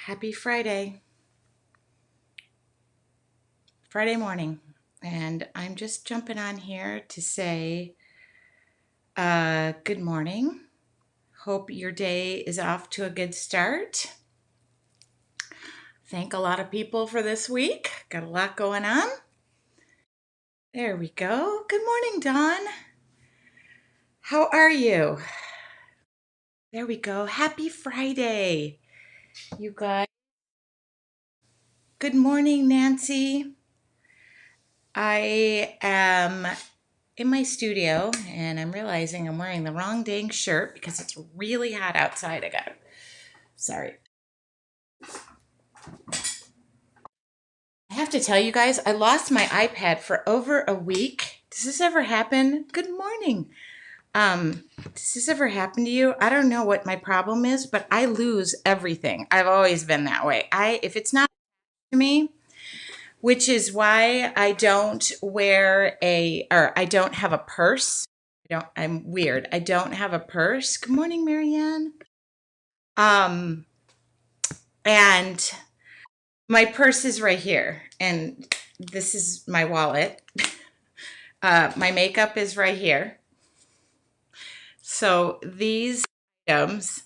Happy Friday morning. And I'm just jumping on here to say good morning. Hope your day is off to a good start. Thank a lot of people for this week. Got a lot going on. There we go. Good morning, Dawn. How are you? There we go. Happy Friday, you guys. Good morning, Nancy. I am in my studio and I'm realizing I'm wearing the wrong dang shirt because it's really hot outside. Sorry. I have to tell you guys, I lost my iPad for over a week. Does this ever happen? Good morning. Does this ever happen to you? I don't know what my problem is, but I lose everything. I've always been that way. If it's not to me, which is why I don't I don't have a purse. I'm weird. I don't have a purse. Good morning, Marianne. Um, and my purse is right here, and this is my wallet. My makeup is right here. So these items,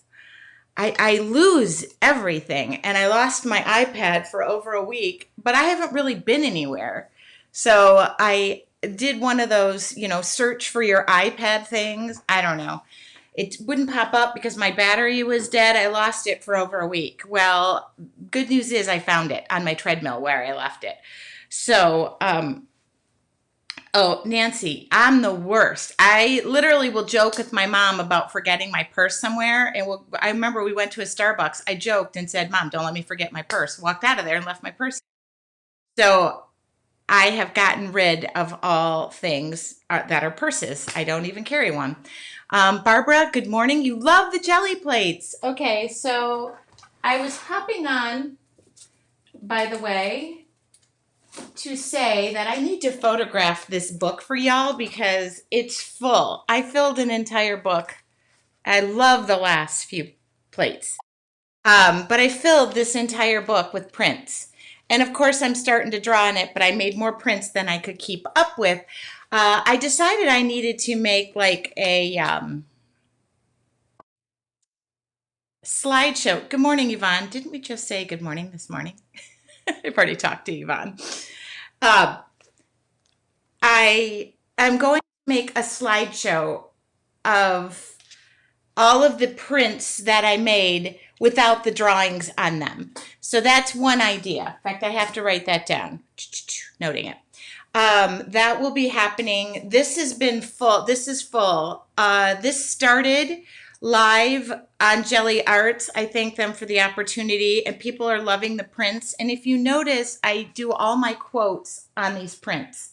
I lose everything, and I lost my iPad for over a week, but I haven't really been anywhere. So I did one of those, search for your iPad things. I don't know. It wouldn't pop up because my battery was dead. I lost it for over a week. Well, good news is I found it on my treadmill where I left it. So, oh, Nancy, I'm the worst. I literally will joke with my mom about forgetting my purse somewhere. And I remember we went to a Starbucks. I joked and said, Mom, don't let me forget my purse. Walked out of there and left my purse. So I have gotten rid of all things that are purses. I don't even carry one. Barbara, good morning. You love the jelly plates. Okay, so I was hopping on, by the way, to say that I need to photograph this book for y'all because it's full. I filled an entire book. I love the last few plates. But I filled this entire book with prints. And of course, I'm starting to draw on it, but I made more prints than I could keep up with. I decided I needed to make like a slideshow. Good morning, Yvonne. Didn't we just say good morning this morning? I've already talked to Yvonne. Uh, I am going to make a slideshow of all of the prints that I made without the drawings on them. So that's one idea. In fact, I have to write that down, noting it. That will be happening. This has been full. This is full. This started live on Jelly Arts. I thank them for the opportunity, and people are loving the prints. And if you notice, I do all my quotes on these prints.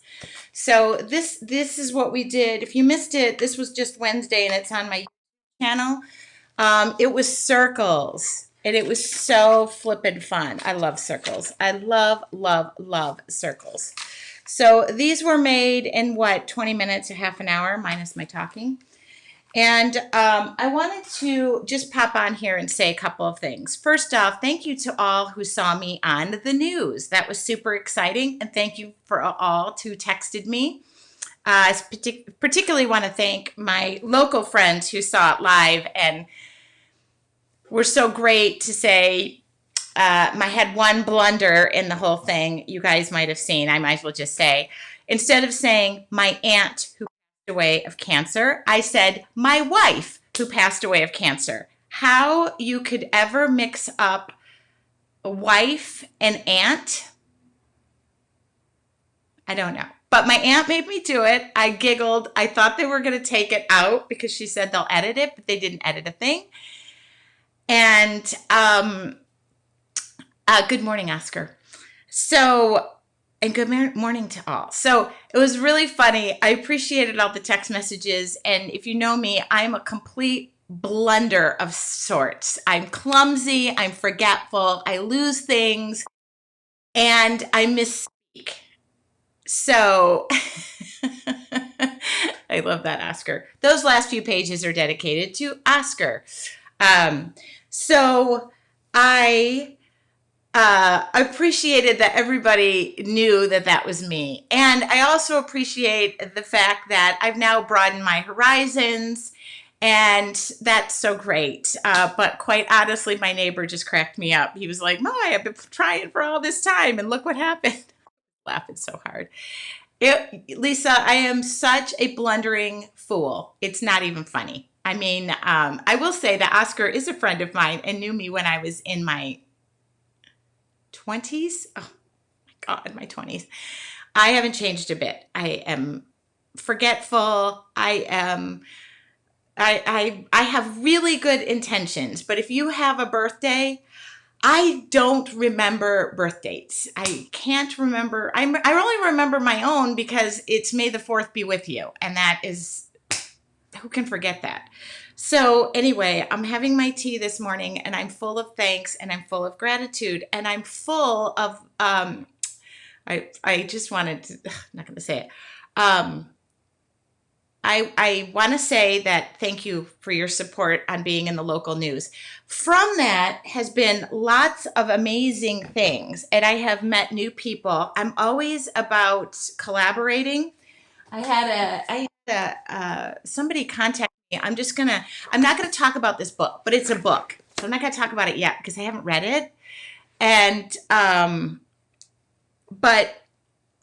So this is what we did. If you missed it, this was just Wednesday, and it's on my channel. It was circles, and it was so flippin' fun. I love circles. I love, love, love circles. So these were made in 20 minutes, a half an hour, minus my talking. And I wanted to just pop on here and say a couple of things. First off, thank you to all who saw me on the news. That was super exciting. And thank you for all who texted me. I particularly want to thank my local friends who saw it live and were so great to say. I had one blunder in the whole thing you guys might have seen. I might as well just say, instead of saying my aunt who passed away of cancer, I said my wife who passed away of cancer. How you could ever mix up a wife and aunt, I don't know. But my aunt made me do it. I giggled. I thought they were going to take it out because she said they'll edit it, but they didn't edit a thing. And good morning, Oscar. So, and good morning to all. So it was really funny. I appreciated all the text messages. And if you know me, I'm a complete blunder of sorts. I'm clumsy. I'm forgetful. I lose things and I misspeak. So I love that, Oscar. Those last few pages are dedicated to Oscar. So I appreciated that everybody knew that that was me. And I also appreciate the fact that I've now broadened my horizons, and that's so great. But quite honestly, my neighbor just cracked me up. He was like, "My, I've been trying for all this time, and look what happened." Laughing so hard. Lisa, I am such a blundering fool. It's not even funny. I mean, I will say that Oscar is a friend of mine and knew me when I was in my 20s. Oh my God, my 20s. I haven't changed a bit. I am forgetful. I have really good intentions, but if you have a birthday, I don't remember birth dates. I can't remember. I only remember my own because it's May the 4th be with you. And that is, who can forget that? So anyway, I'm having my tea this morning and I'm full of thanks and I'm full of gratitude and I'm full of, I just wanted to, I'm not going to say it. I want to say that thank you for your support on being in the local news. From that has been lots of amazing things, and I have met new people. I'm always about collaborating. Somebody contact me. I'm not gonna talk about this book, but it's a book, so I'm not gonna talk about it yet because I haven't read it. And but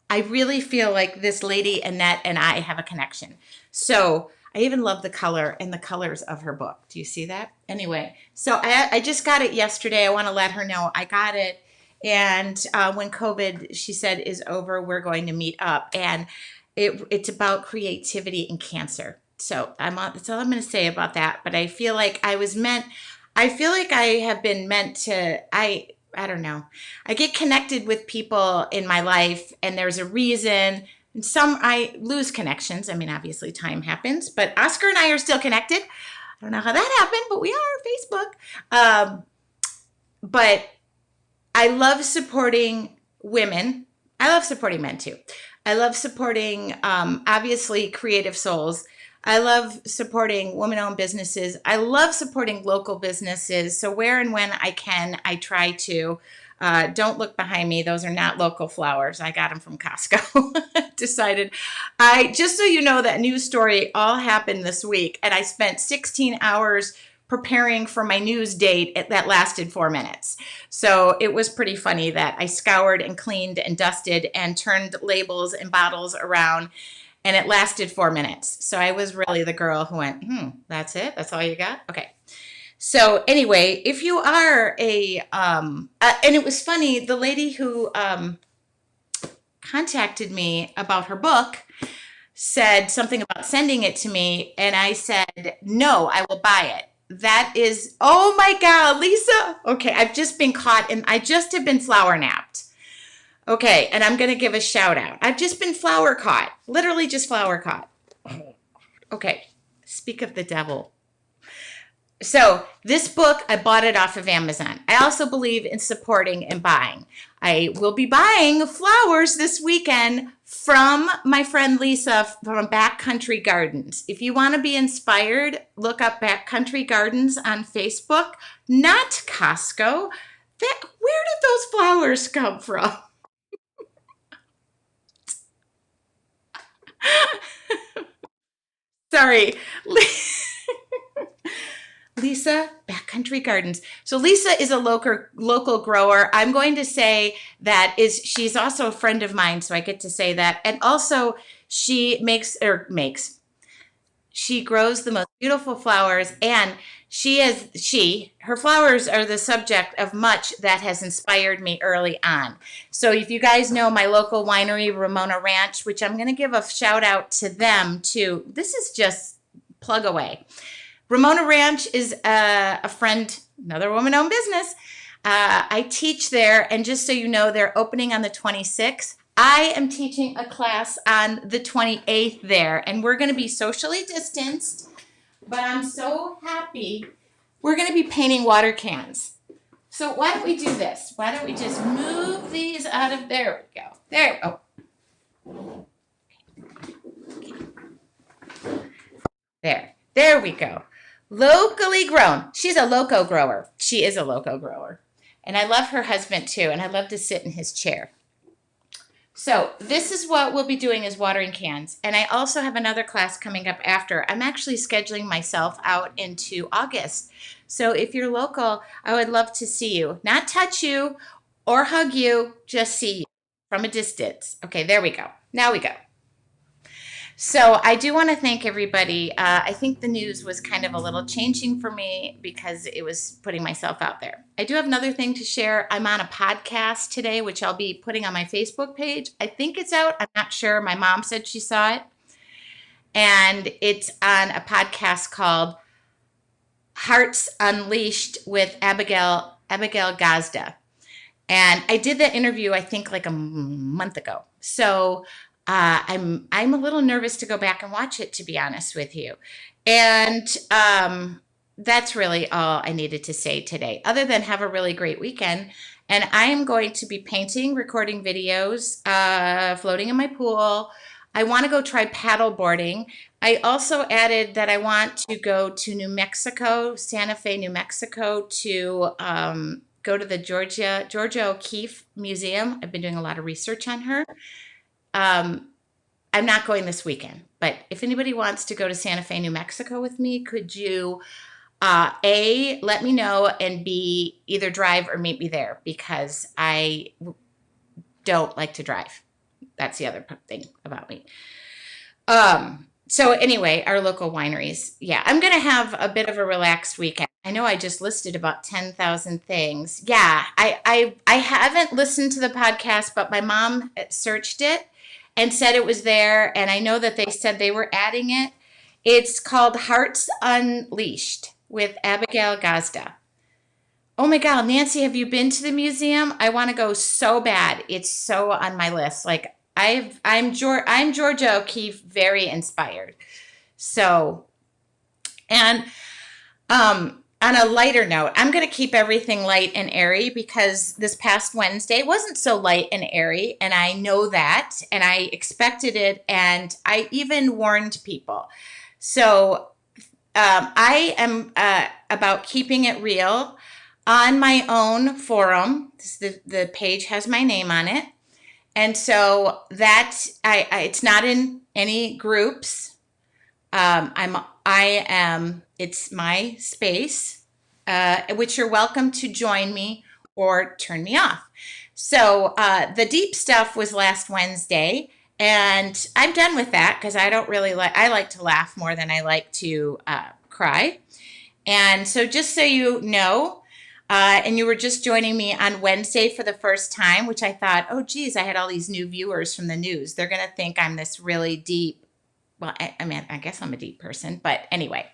I really feel like this lady, Annette, and I have a connection. So I even love the color and the colors of her book. Do you see that? Anyway, so I just got it yesterday. I want to let her know I got it. And when COVID, she said, is over, we're going to meet up. And it's about creativity and cancer. So that's all I'm going to say about that. But I feel like I feel like I have been meant to, I don't know. I get connected with people in my life and there's a reason. And some I lose connections. I mean, obviously time happens, but Oscar and I are still connected. I don't know how that happened, but we are Facebook. But I love supporting women. I love supporting men too. I love supporting, obviously, creative souls. I love supporting woman-owned businesses. I love supporting local businesses. So where and when I can, I try to. Don't look behind me. Those are not local flowers. I got them from Costco. Decided. Just so you know, that news story all happened this week, and I spent 16 hours preparing for my news date that lasted 4 minutes. So it was pretty funny that I scoured and cleaned and dusted and turned labels and bottles around, and it lasted 4 minutes. So I was really the girl who went, that's it? That's all you got? Okay. So anyway, if you are and it was funny, the lady who contacted me about her book said something about sending it to me, and I said, no, I will buy it. That is, oh my God, Lisa. Okay, I've just been caught and I just have been flower napped. Okay, and I'm going to give a shout out. I've just been flower caught, literally just flower caught. Okay, speak of the devil. So this book, I bought it off of Amazon. I also believe in supporting and buying. I will be buying flowers this weekend from my friend Lisa from Backcountry Gardens. If you want to be inspired, look up Backcountry Gardens on Facebook, not Costco. Where did those flowers come from? Sorry. Lisa, Backcountry Gardens. So Lisa is a local grower. I'm going to say that she's also a friend of mine, so I get to say that. And also she she grows the most beautiful flowers, and her flowers are the subject of much that has inspired me early on. So if you guys know my local winery, Ramona Ranch, which I'm going to give a shout out to them too. This is just plug away. Ramona Ranch is a friend, another woman-owned business. I teach there, and just so you know, they're opening on the 26th. I am teaching a class on the 28th there, and we're going to be socially distanced, but I'm so happy. We're going to be painting water cans. So why don't we do this? Why don't we just move these out of, there we go. There, oh. There we go. Locally grown. She's a loco grower. She is a loco grower. And I love her husband too, and I love to sit in his chair. So this is what we'll be doing is watering cans. And I also have another class coming up after. I'm actually scheduling myself out into August. So if you're local, I would love to see you. Not touch you or hug you, just see you from a distance. Okay, there we go. Now we go. So I do want to thank everybody. I think the news was kind of a little changing for me because it was putting myself out there. I do have another thing to share. I'm on a podcast today, which I'll be putting on my Facebook page. I think it's out. I'm not sure. My mom said she saw it. And it's on a podcast called Hearts Unleashed with Abigail Gazda. And I did that interview, I think, like a month ago. So I'm a little nervous to go back and watch it, to be honest with you. And that's really all I needed to say today, other than have a really great weekend. And I am going to be painting, recording videos, floating in my pool. I want to go try paddle boarding. I also added that I want to go to New Mexico, Santa Fe, New Mexico, to go to the Georgia O'Keeffe Museum. I've been doing a lot of research on her. I'm not going this weekend, but if anybody wants to go to Santa Fe, New Mexico with me, could you A, let me know, and B, either drive or meet me there because I don't like to drive. That's the other thing about me. So anyway, our local wineries. Yeah, I'm going to have a bit of a relaxed weekend. I know I just listed about 10,000 things. Yeah, I haven't listened to the podcast, but my mom searched it and said it was there. And I know that they said they were adding it. It's called Hearts Unleashed with Abigail Gazda. Oh my God, Nancy, have you been to the museum? I want to go so bad. It's so on my list. Like I'm Georgia O'Keeffe, very inspired. So, and on a lighter note, I'm going to keep everything light and airy because this past Wednesday wasn't so light and airy, and I know that, and I expected it, and I even warned people. So I am about keeping it real on my own forum. The page has my name on it. And so that it's not in any groups. It's my space, which you're welcome to join me or turn me off. So the deep stuff was last Wednesday, and I'm done with that because I don't really I like to laugh more than I like to cry. And so just so you know, and you were just joining me on Wednesday for the first time, which I thought, oh, geez, I had all these new viewers from the news. They're going to think I'm this really deep. Well, I mean, I guess I'm a deep person, but anyway,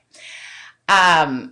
that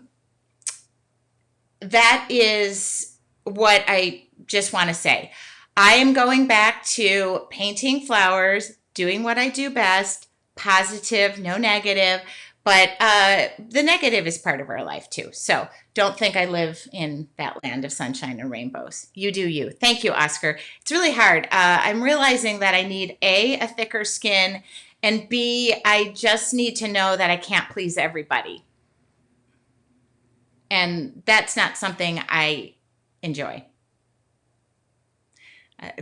is what I just want to say. I am going back to painting flowers, doing what I do best, positive, no negative. But the negative is part of our life too. So don't think I live in that land of sunshine and rainbows. You do you. Thank you, Oscar. It's really hard. I'm realizing that I need a thicker skin, and B, I just need to know that I can't please everybody. And that's not something I enjoy. I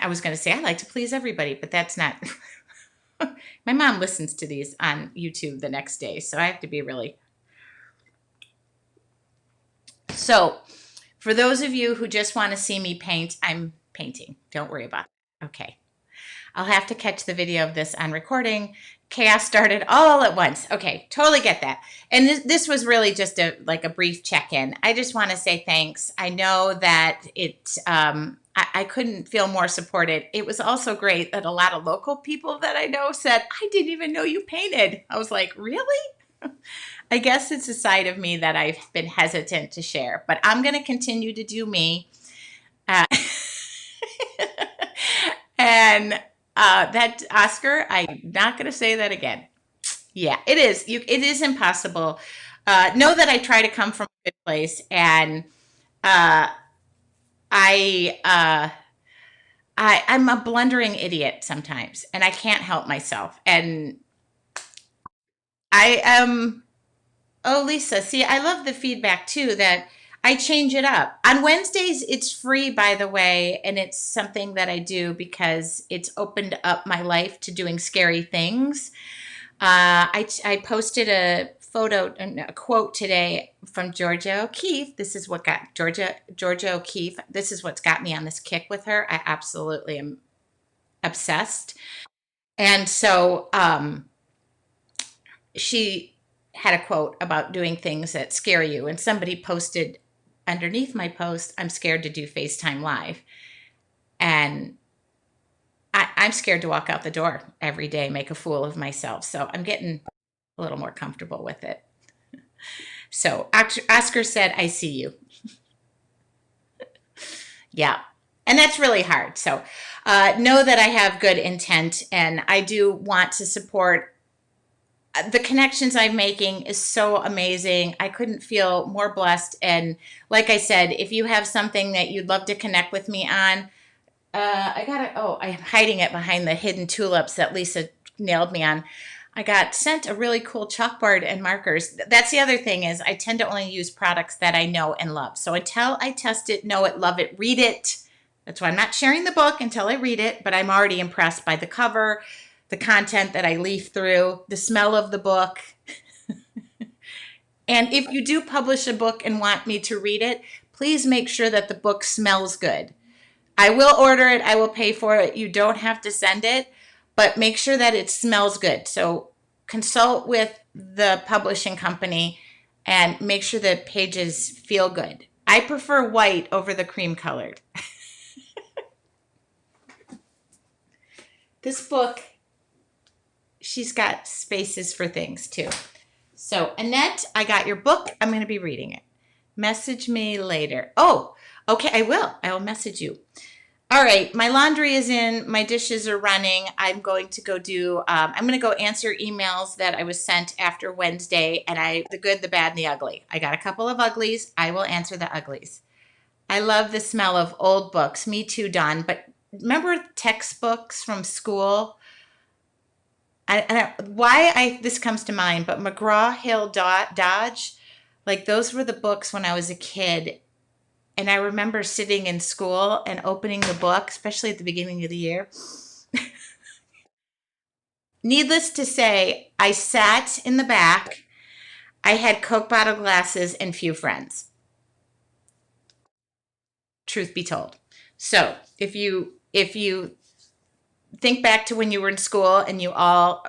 was going to say I like to please everybody, but that's not. My mom listens to these on YouTube the next day, so I have to be really. So, for those of you who just want to see me paint, I'm painting. Don't worry about it. Okay. I'll have to catch the video of this on recording. Chaos started all at once. Okay, totally get that. And this was really just a brief check-in. I just want to say thanks. I know that I couldn't feel more supported. It was also great that a lot of local people that I know said, I didn't even know you painted. I was like, really? I guess it's a side of me that I've been hesitant to share, but I'm going to continue to do me. And that, Oscar, I'm not going to say that again. Yeah, it is. It is impossible. Know that I try to come from a good place, and I'm a blundering idiot sometimes, and I can't help myself. And I am. Oh, Lisa, see, I love the feedback too. That I change it up. On Wednesdays, it's free, by the way, and it's something that I do because it's opened up my life to doing scary things. I posted a photo, a quote today from Georgia O'Keeffe. This is what got Georgia O'Keeffe. This is what's got me on this kick with her. I absolutely am obsessed. And so she had a quote about doing things that scare you. And somebody posted underneath my post, I'm scared to do FaceTime Live. And I'm scared to walk out the door every day, make a fool of myself. So I'm getting a little more comfortable with it. So Oscar said, I see you. Yeah. And that's really hard. So know that I have good intent and I do want to support. The connections I'm making is so amazing. I couldn't feel more blessed. And like I said, if you have something that you'd love to connect with me on, I'm hiding it behind the hidden tulips that Lisa nailed me on. I got sent a really cool chalkboard and markers. That's the other thing is I tend to only use products that I know and love. So until I test it, know it, love it, read it. That's why I'm not sharing the book until I read it, but I'm already impressed by the cover, the content that I leaf through, the smell of the book. And if you do publish a book and want me to read it, please make sure that the book smells good. I will order it. I will pay for it. You don't have to send it, but make sure that it smells good. So consult with the publishing company and make sure the pages feel good. I prefer white over the cream colored. This book, she's got spaces for things too. So Annette, I got your book. I'm going to be reading it. Message me later. Oh, okay, I will. I will message you. All right, my laundry is in. My dishes are running. I'm going to go I'm going to go answer emails that I was sent after Wednesday, and the good, the bad, and the ugly. I got a couple of uglies. I will answer the uglies. I love the smell of old books. Me too, Dawn. But remember textbooks from school? This comes to mind, but McGraw-Hill Dodge, like those were the books when I was a kid. And I remember sitting in school and opening the book, especially at the beginning of the year. Needless to say, I sat in the back. I had Coke bottle glasses and few friends. Truth be told. So if you think back to when you were in school and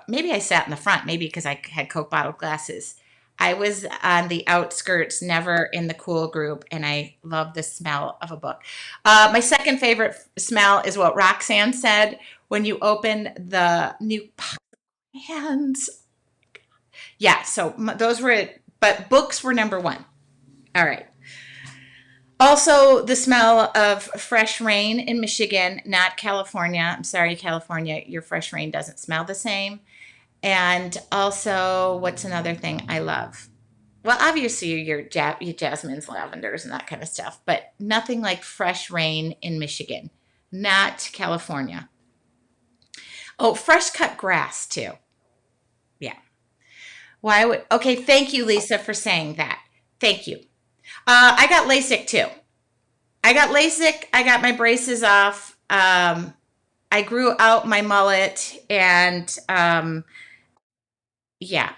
maybe I sat in the front, maybe because I had Coke bottle glasses. I was on the outskirts, never in the cool group, and I love the smell of a book. My second favorite smell is what Roxanne said when you open the new hands. Yeah, so those were it, but books were number one. All right. Also, the smell of fresh rain in Michigan, not California. I'm sorry, California, your fresh rain doesn't smell the same. And also, what's another thing I love? Well, obviously, your jasmines, lavenders, and that kind of stuff, but nothing like fresh rain in Michigan, not California. Oh, fresh cut grass, too. Yeah. Okay, thank you, Lisa, for saying that. Thank you. I got LASIK too. I got LASIK. I got my braces off. I grew out my mullet and yeah,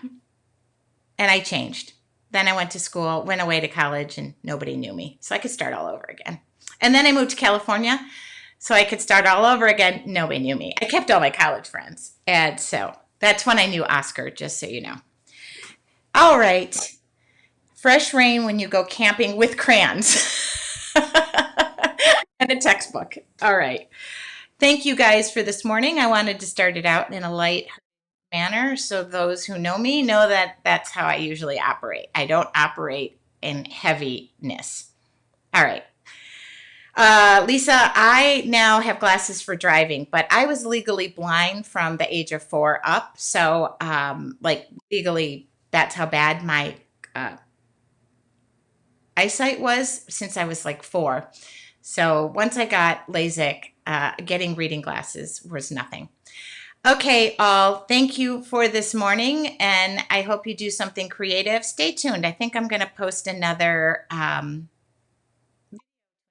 and I changed. Then I went to school, went away to college, and nobody knew me. So I could start all over again. And then I moved to California so I could start all over again. Nobody knew me. I kept all my college friends. And so that's when I knew Oscar, just so you know. All right. Fresh rain when you go camping with crayons and a textbook. All right. Thank you guys for this morning. I wanted to start it out in a light manner so those who know me know that that's how I usually operate. I don't operate in heaviness. All right. Lisa, I now have glasses for driving, but I was legally blind from the age of 4 up. So, legally, that's how bad my eyesight was since I was like 4. So once I got LASIK, getting reading glasses was nothing. Okay, all, thank you for this morning, and I hope you do something creative. Stay tuned. I think I'm going to post another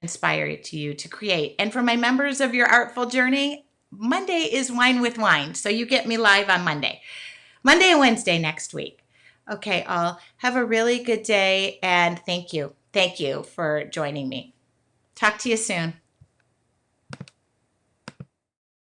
inspire to you to create. And for my members of your Artful Journey, Monday is Wine with Wine. So you get me live on Monday and Wednesday next week. Okay, all have a really good day, and thank you. Thank you for joining me. Talk to you soon.